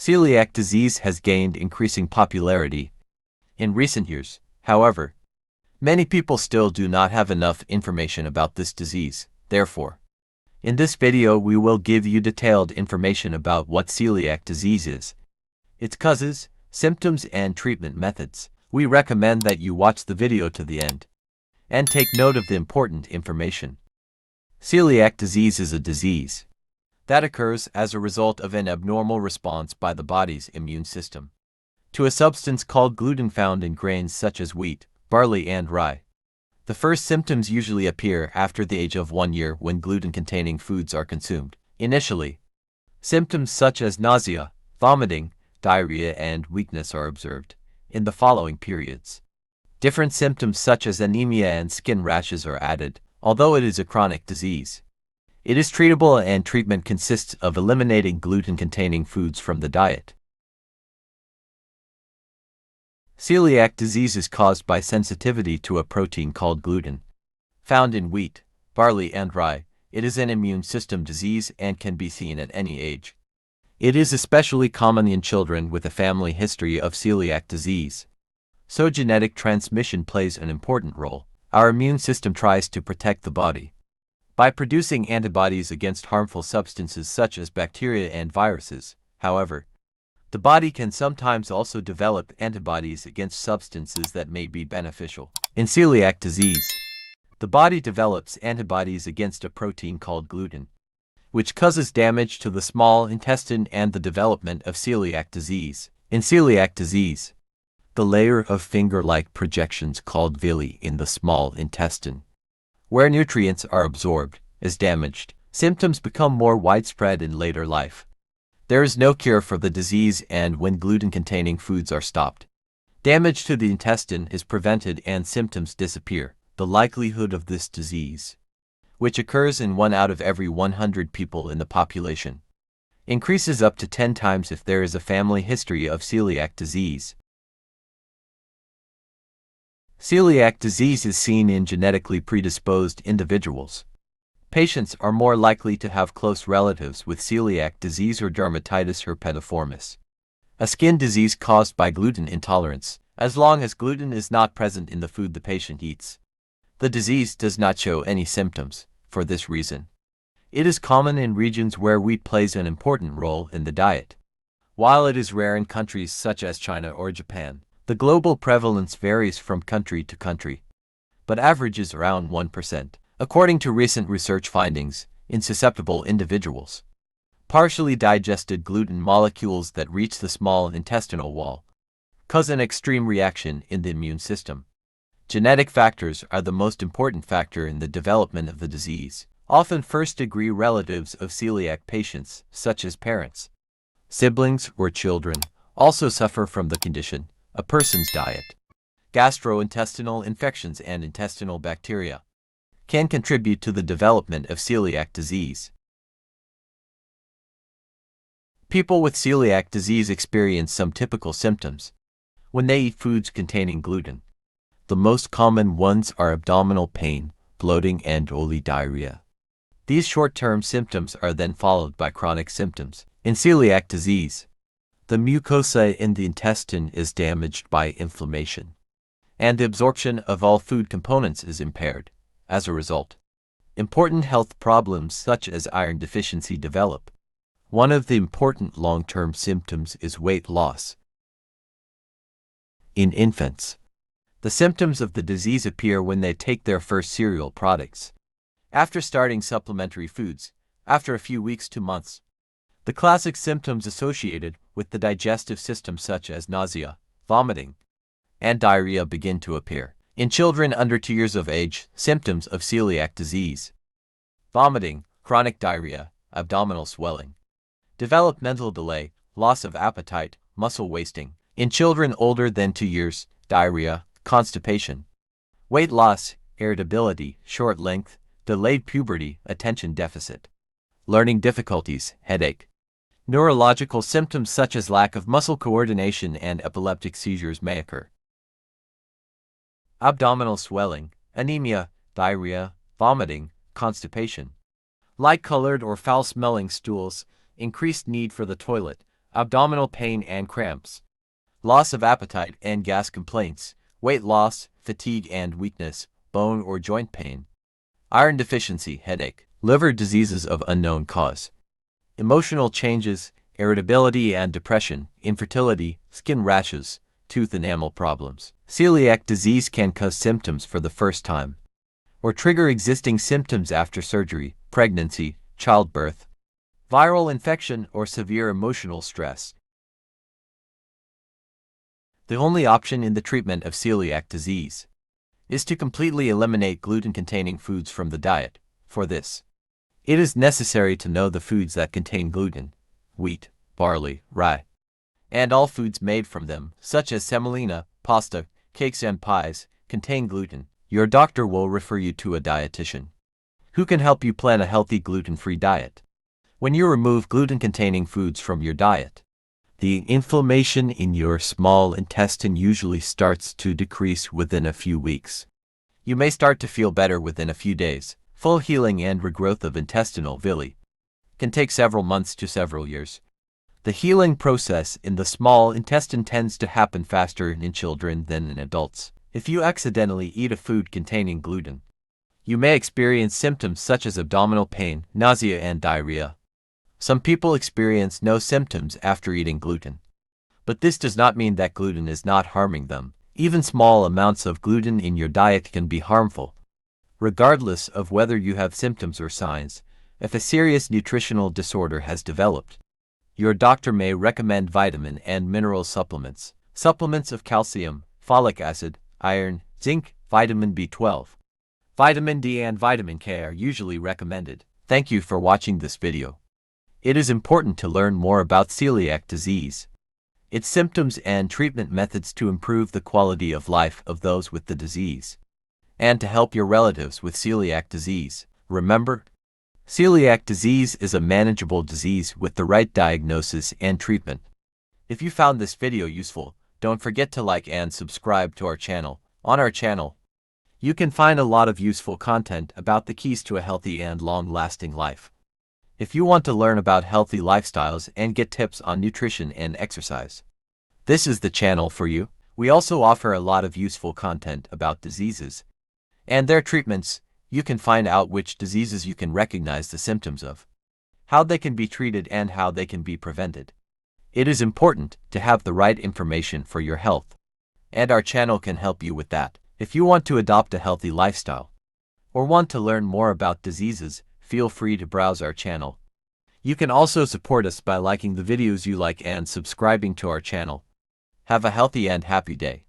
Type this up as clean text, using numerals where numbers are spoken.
Celiac disease has gained increasing popularity in recent years. However, many people still do not have enough information about this disease. Therefore, in this video we will give you detailed information about what celiac disease is, its causes, symptoms, and treatment methods. We recommend that you watch the video to the end and take note of the important information. Celiac disease is a disease that occurs as a result of an abnormal response by the body's immune system to a substance called gluten found in grains such as wheat, barley, and rye. The first symptoms usually appear after the age of 1 year when gluten-containing foods are consumed. Initially, symptoms such as nausea, vomiting, diarrhea, and weakness are observed. In the following periods, different symptoms such as anemia and skin rashes are added. Although it is a chronic disease, it is treatable, and treatment consists of eliminating gluten-containing foods from the diet. Celiac disease is caused by sensitivity to a protein called gluten, found in wheat, barley, and rye. It is an immune system disease and can be seen at any age. It is especially common in children with a family history of celiac disease, so genetic transmission plays an important role. Our immune system tries to protect the body by producing antibodies against harmful substances such as bacteria and viruses. However, the body can sometimes also develop antibodies against substances that may be beneficial. In celiac disease, the body develops antibodies against a protein called gluten, which causes damage to the small intestine and the development of celiac disease. In celiac disease, the layer of finger-like projections called villi in the small intestine, where nutrients are absorbed, is damaged. Symptoms become more widespread in later life. There is no cure for the disease, and when gluten-containing foods are stopped, damage to the intestine is prevented and symptoms disappear. The likelihood of this disease, which occurs in 1 out of every 100 people in the population, increases up to 10 times if there is a family history of celiac disease. Celiac disease is seen in genetically predisposed individuals. Patients are more likely to have close relatives with celiac disease or dermatitis herpetiformis, a skin disease caused by gluten intolerance. As long as gluten is not present in the food the patient eats, the disease does not show any symptoms. For this reason, it is common in regions where wheat plays an important role in the diet, while it is rare in countries such as China or Japan. The global prevalence varies from country to country, but averages around 1%. According to recent research findings, in susceptible individuals, partially digested gluten molecules that reach the small intestinal wall cause an extreme reaction in the immune system. Genetic factors are the most important factor in the development of the disease. Often first-degree relatives of celiac patients, such as parents, siblings, or children, also suffer from the condition. A person's diet, gastrointestinal infections, and intestinal bacteria can contribute to the development of celiac disease. People with celiac disease experience some typical symptoms when they eat foods containing gluten. The most common ones are abdominal pain, bloating, and diarrhea. These short-term symptoms are then followed by chronic symptoms. In celiac disease, the mucosa in the intestine is damaged by inflammation, and the absorption of all food components is impaired. As a result, important health problems such as iron deficiency develop. One of the important long-term symptoms is weight loss. In infants, the symptoms of the disease appear when they take their first cereal products, after starting supplementary foods, after a few weeks to months. The classic symptoms associated with the digestive system such as nausea, vomiting, and diarrhea begin to appear. In children under 2 years of age, symptoms of celiac disease: vomiting, chronic diarrhea, abdominal swelling, developmental delay, loss of appetite, muscle wasting. In children older than 2 years, diarrhea, constipation, weight loss, irritability, short length, delayed puberty, attention deficit, learning difficulties, headache. Neurological symptoms such as lack of muscle coordination and epileptic seizures may occur. Abdominal swelling, anemia, diarrhea, vomiting, constipation, light-colored or foul-smelling stools, increased need for the toilet, abdominal pain and cramps, loss of appetite and gas complaints, weight loss, fatigue and weakness, bone or joint pain, iron deficiency, headache, liver diseases of unknown cause, emotional changes, irritability and depression, infertility, skin rashes, tooth enamel problems. Celiac disease can cause symptoms for the first time, or trigger existing symptoms after surgery, pregnancy, childbirth, viral infection, or severe emotional stress. The only option in the treatment of celiac disease is to completely eliminate gluten-containing foods from the diet. For this, it is necessary to know the foods that contain gluten: wheat, barley, rye, and all foods made from them, such as semolina, pasta, cakes and pies, contain gluten. Your doctor will refer you to a dietitian who can help you plan a healthy gluten-free diet. When you remove gluten-containing foods from your diet, the inflammation in your small intestine usually starts to decrease within a few weeks. You may start to feel better within a few days. Full healing and regrowth of intestinal villi can take several months to several years. The healing process in the small intestine tends to happen faster in children than in adults. If you accidentally eat a food containing gluten, you may experience symptoms such as abdominal pain, nausea, and diarrhea. Some people experience no symptoms after eating gluten, but this does not mean that gluten is not harming them. Even small amounts of gluten in your diet can be harmful. Regardless of whether you have symptoms or signs, if a serious nutritional disorder has developed, your doctor may recommend vitamin and mineral supplements. Supplements of calcium, folic acid, iron, zinc, vitamin B12, vitamin D, and vitamin K are usually recommended. Thank you for watching this video. It is important to learn more about celiac disease, its symptoms and treatment methods to improve the quality of life of those with the disease, and to help your relatives with celiac disease. Remember, celiac disease is a manageable disease with the right diagnosis and treatment. If you found this video useful, don't forget to like and subscribe to our channel. On our channel, you can find a lot of useful content about the keys to a healthy and long-lasting life. If you want to learn about healthy lifestyles and get tips on nutrition and exercise, this is the channel for you. We also offer a lot of useful content about diseases and their treatments. You can find out which diseases you can recognize the symptoms of, how they can be treated, and how they can be prevented. It is important to have the right information for your health, and our channel can help you with that. If you want to adopt a healthy lifestyle or want to learn more about diseases, feel free to browse our channel. You can also support us by liking the videos you like and subscribing to our channel. Have a healthy and happy day.